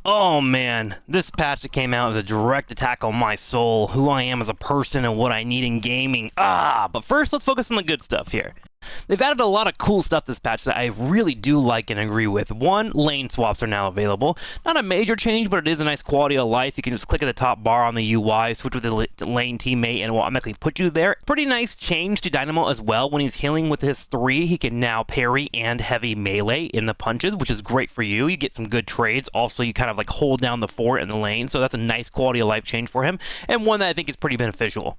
Oh man, this patch that came out is a direct attack on my soul, who I am as a person and what I need in gaming. But first let's focus on the good stuff here. They've added a lot of cool stuff this patch that I really do like and agree with. One, lane swaps are now available. Not a major change, but it is a nice quality of life. You can just click at the top bar on the UI, switch with the lane teammate, and it will automatically put you there. Pretty nice change to Dynamo as well. When he's healing with his 3, he can now parry and heavy melee in the punches, which is great for you. You get some good trades. Also, you kind of like hold down the fort in the lane, so that's a nice quality of life change for him, and one that I think is pretty beneficial.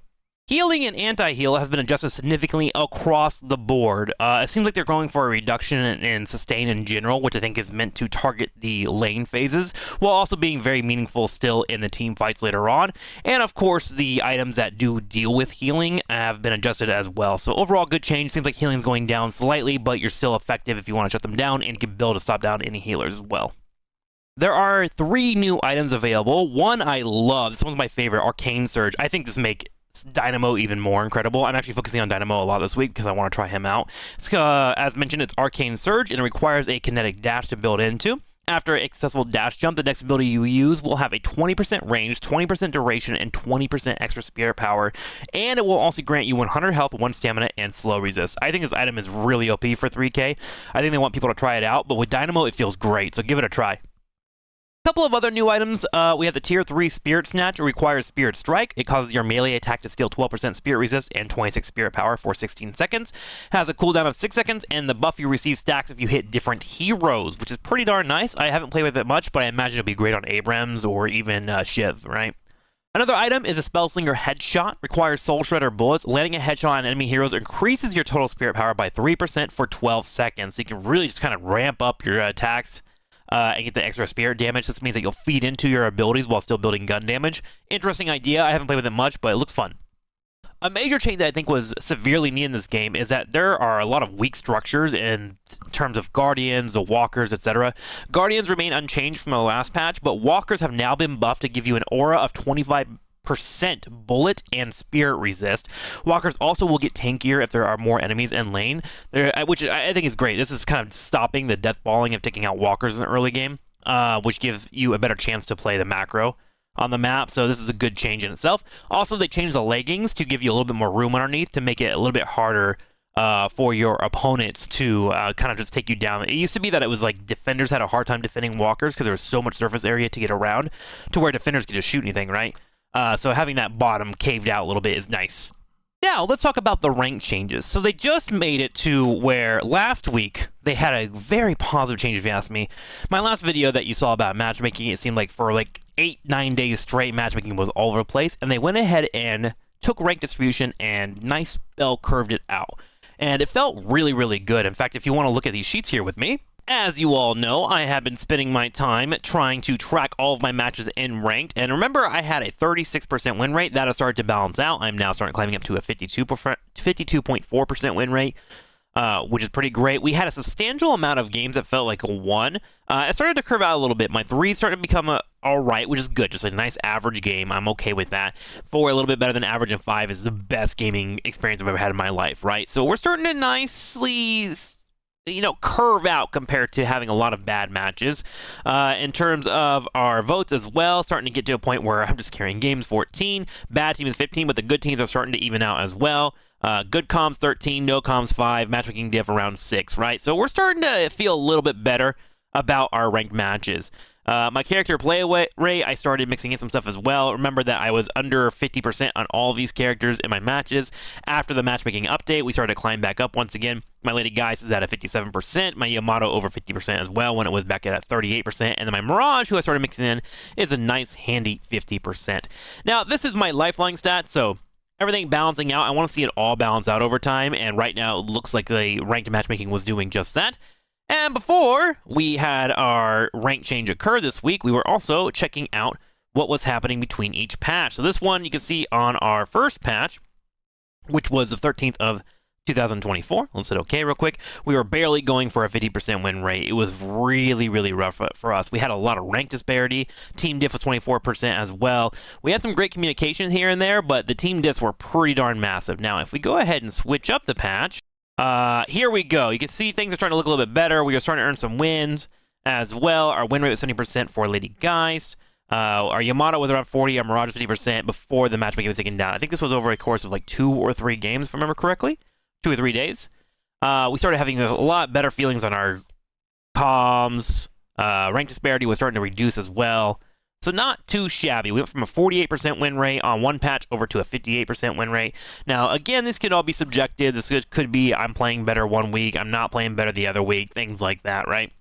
Healing and anti-heal has been adjusted significantly across the board. It seems like they're going for a reduction in sustain in general, which I think is meant to target the lane phases, while also being very meaningful still in the team fights later on. And of course, the items that do deal with healing have been adjusted as well. So overall, good change. Seems like healing's going down slightly, but you're still effective if you want to shut them down, and you can build to stop down any healers as well. There are 3 new items available. One I love. This one's my favorite, Arcane Surge. I think this makes Dynamo even more incredible. I'm actually focusing on Dynamo a lot this week because I want to try him out. As mentioned, it's Arcane Surge, and it requires a kinetic dash to build into. After a successful dash jump, the next ability you use will have a 20% range, 20% duration, and 20% extra spirit power, and it will also grant you 100 health, 1 stamina, and slow resist. I think this item is really OP for 3K. I think they want people to try it out, but with Dynamo, it feels great, so give it a try. Couple of other new items. We have the tier 3 Spirit Snatch. It requires Spirit Strike. It causes your melee attack to steal 12% spirit resist and 26 spirit power for 16 seconds. Has a cooldown of 6 seconds, and the buff you receive stacks if you hit different heroes, which is pretty darn nice. I haven't played with it much, but I imagine it'll be great on Abrams or even Shiv, right? Another item is a Spellslinger Headshot. Requires Soul Shredder bullets. Landing a headshot on enemy heroes increases your total spirit power by 3% for 12 seconds. So you can really just kind of ramp up your attacks and get the extra spirit damage. This means that you'll feed into your abilities while still building gun damage. Interesting idea. I haven't played with it much, but it looks fun. A major change that I think was severely needed in this game is that there are a lot of weak structures in terms of Guardians, the Walkers, etc. Guardians remain unchanged from the last patch, but Walkers have now been buffed to give you an aura of 25% bullet and spirit resist. Walkers also will get tankier if there are more enemies in lane, which I think is great. This is kind of stopping the death balling of taking out walkers in the early game, which gives you a better chance to play the macro on the map, so this is a good change in itself. Also, they changed the leggings to give you a little bit more room underneath to make it a little bit harder for your opponents to kind of just take you down. It used to be that it was like defenders had a hard time defending walkers because there was so much surface area to get around to where defenders could just shoot anything, right? So having that bottom caved out a little bit is nice. Now, let's talk about the rank changes. So they just made it to where last week they had a very positive change, if you ask me. My last video that you saw about matchmaking, it seemed like for like 8-9 days straight, matchmaking was all over the place, and they went ahead and took rank distribution and nice bell curved it out. And it felt really, really good. In fact, if you want to look at these sheets here with me, as you all know, I have been spending my time trying to track all of my matches in ranked, and remember I had a 36% win rate. That has started to balance out. I'm now starting climbing up to a 52.4% win rate, which is pretty great. We had a substantial amount of games that felt like a 1. It started to curve out a little bit. My 3 started to become all right, which is good. Just a nice average game. I'm okay with that. 4, a little bit better than average, and 5 is the best gaming experience I've ever had in my life, right? So we're starting to nicely, curve out compared to having a lot of bad matches. In terms of our votes as well, starting to get to a point where I'm just carrying games 14. Bad team is 15, but the good teams are starting to even out as well. Good comms 13, no comms 5, matchmaking diff around 6, right? So we're starting to feel a little bit better about our ranked matches. My character play rate, I started mixing in some stuff as well. Remember that I was under 50% on all of these characters in my matches. After the matchmaking update, we started to climb back up once again. My Lady Geist is at a 57%. My Yamato over 50% as well when it was back at 38%. And then my Mirage, who I started mixing in, is a nice, handy 50%. Now, this is my lifeline stat, so everything balancing out. I want to see it all balance out over time, and right now it looks like the ranked matchmaking was doing just that. And before we had our rank change occur this week, we were also checking out what was happening between each patch. So this one you can see on our first patch, which was the 13th of 2024. Let's hit OK real quick. We were barely going for a 50% win rate. It was really, really rough for us. We had a lot of rank disparity. Team diff was 24% as well. We had some great communication here and there, but the team diffs were pretty darn massive. Now, if we go ahead and switch up the patch, here we go. You can see things are starting to look a little bit better. We are starting to earn some wins. as well. Our win rate was 70% for Lady Geist. Our Yamato was around 40, our Mirage was 50% before the matchmaking was taken down. I think this was over a course of like 2 or 3 games, if I remember correctly. 2 or 3 days. We started having a lot better feelings on our comms. Rank disparity was starting to reduce as well. So not too shabby. We went from a 48% win rate on one patch over to a 58% win rate. Now, again, this could all be subjective. This could be I'm playing better one week, I'm not playing better the other week, things like that, right?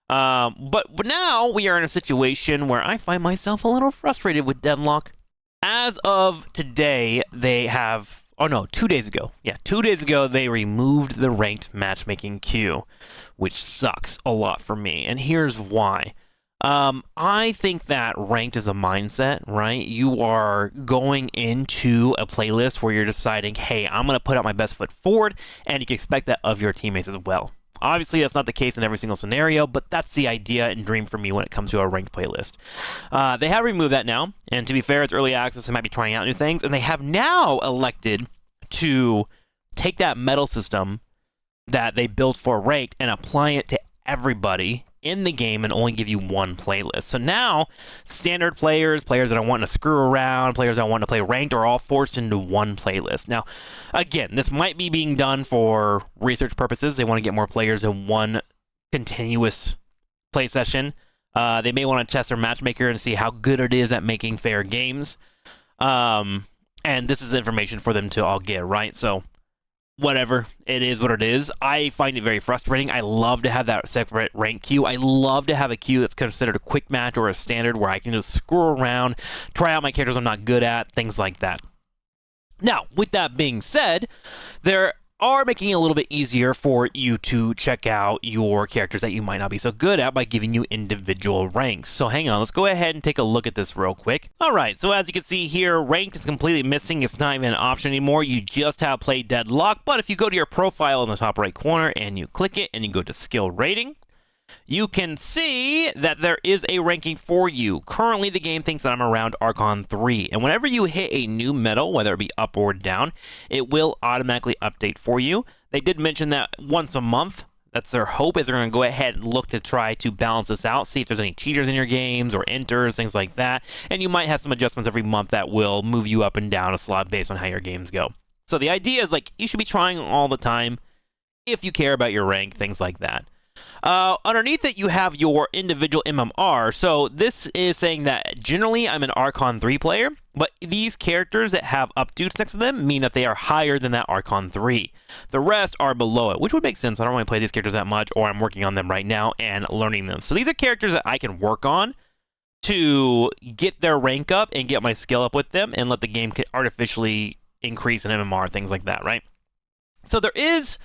But now we are in a situation where I find myself a little frustrated with Deadlock. As of today, they have... Oh no, 2 days ago. Yeah, 2 days ago, they removed the ranked matchmaking queue, which sucks a lot for me. And here's why. I think that ranked is a mindset, right? You are going into a playlist where you're deciding, hey, I'm going to put out my best foot forward, and you can expect that of your teammates as well. Obviously, that's not the case in every single scenario, but that's the idea and dream for me when it comes to a ranked playlist. They have removed that now, and to be fair, it's early access, they might be trying out new things, and they have now elected to take that medal system that they built for ranked and apply it to everybody in the game and only give you one playlist. So now, standard players, players that are wanting to screw around, players that want to play ranked are all forced into one playlist. Now, again, this might be being done for research purposes. They want to get more players in one continuous play session. They may want to test their matchmaker and see how good it is at making fair games. And this is information for them to all get, right? So, whatever, it is what it is. I find it very frustrating. I love to have that separate rank queue. I love to have a queue that's considered a quick match or a standard where I can just screw around, try out my characters I'm not good at, things like that. Now, with that being said, there are making it a little bit easier for you to check out your characters that you might not be so good at by giving you individual ranks. So hang on, let's go ahead and take a look at this real quick. Alright, so as you can see here, ranked is completely missing. It's not even an option anymore. You just have play Deadlock, but if you go to your profile in the top right corner and you click it and you go to skill rating, you can see that there is a ranking for you. Currently, the game thinks that I'm around Archon 3, and whenever you hit a new medal, whether it be up or down, it will automatically update for you. They did mention that once a month. That's their hope, is they're going to go ahead and look to try to balance this out, see if there's any cheaters in your games or enters, things like that, and you might have some adjustments every month that will move you up and down a slot based on how your games go. So the idea is, like, you should be trying all the time if you care about your rank, things like that. Underneath it, you have your individual MMR. So this is saying that generally I'm an Archon 3 player, but these characters that have updudes next to them mean that they are higher than that Archon 3. The rest are below it, which would make sense. I don't really play these characters that much, or I'm working on them right now and learning them. So these are characters that I can work on to get their rank up and get my skill up with them and let the game artificially increase in MMR, things like that, right? So there is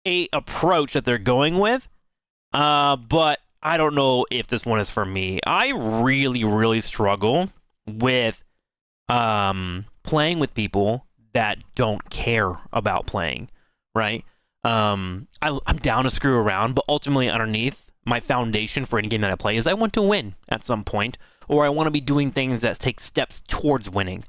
a approach that they're going with. But I don't know if this one is for me. I really struggle with playing with people that don't care about playing, right? I'm down to screw around, but ultimately underneath, my foundation for any game that I play is I want to win at some point, or I want to be doing things that take steps towards winning.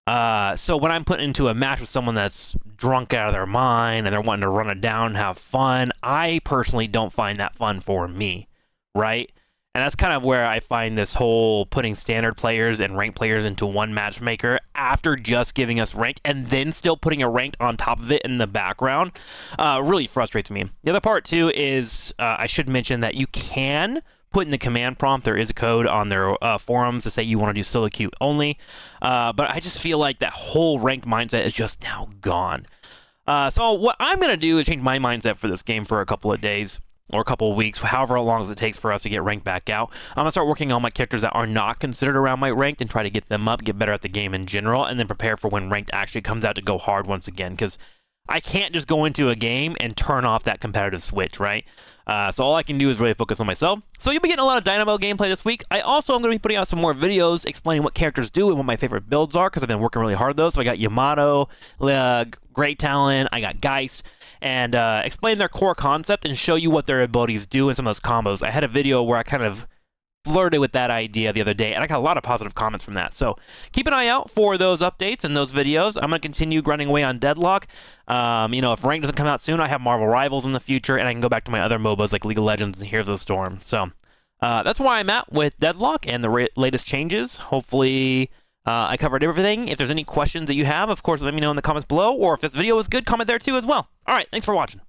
So when I'm put into a match with someone that's drunk out of their mind and they're wanting to run it down and have fun, I personally don't find that fun for me, right? And that's kind of where I find this whole putting standard players and ranked players into one matchmaker after just giving us ranked and then still putting a ranked on top of it in the background really frustrates me. The other part too is I should mention that you can put in the command prompt, there is a code on their forums to say you want to do solo queue only, but I just feel like that whole ranked mindset is just now gone. So what I'm going to do is change my mindset for this game for a couple of days, or a couple of weeks, however long as it takes for us to get ranked back out. I'm going to start working on my characters that are not considered around my ranked and try to get them up, get better at the game in general, and then prepare for when ranked actually comes out to go hard once again, because I can't just go into a game and turn off that competitive switch, right? So all I can do is really focus on myself. So you'll be getting a lot of Dynamo gameplay this week. I also am going to be putting out some more videos explaining what characters do and what my favorite builds are, because I've been working really hard those. So I got Yamato, Great Talent, I got Geist, and explain their core concept and show you what their abilities do in some of those combos. I had a video where I kind of flirted with that idea the other day, and I got a lot of positive comments from that. So keep an eye out for those updates and those videos. I'm going to continue grinding away on Deadlock. If Rank doesn't come out soon, I have Marvel Rivals in the future, and I can go back to my other MOBAs like League of Legends and Heroes of the Storm. So That's where I'm at with Deadlock and the latest changes. Hopefully, I covered everything. If there's any questions that you have, of course, let me know in the comments below. Or if this video was good, comment there too as well. All right, thanks for watching.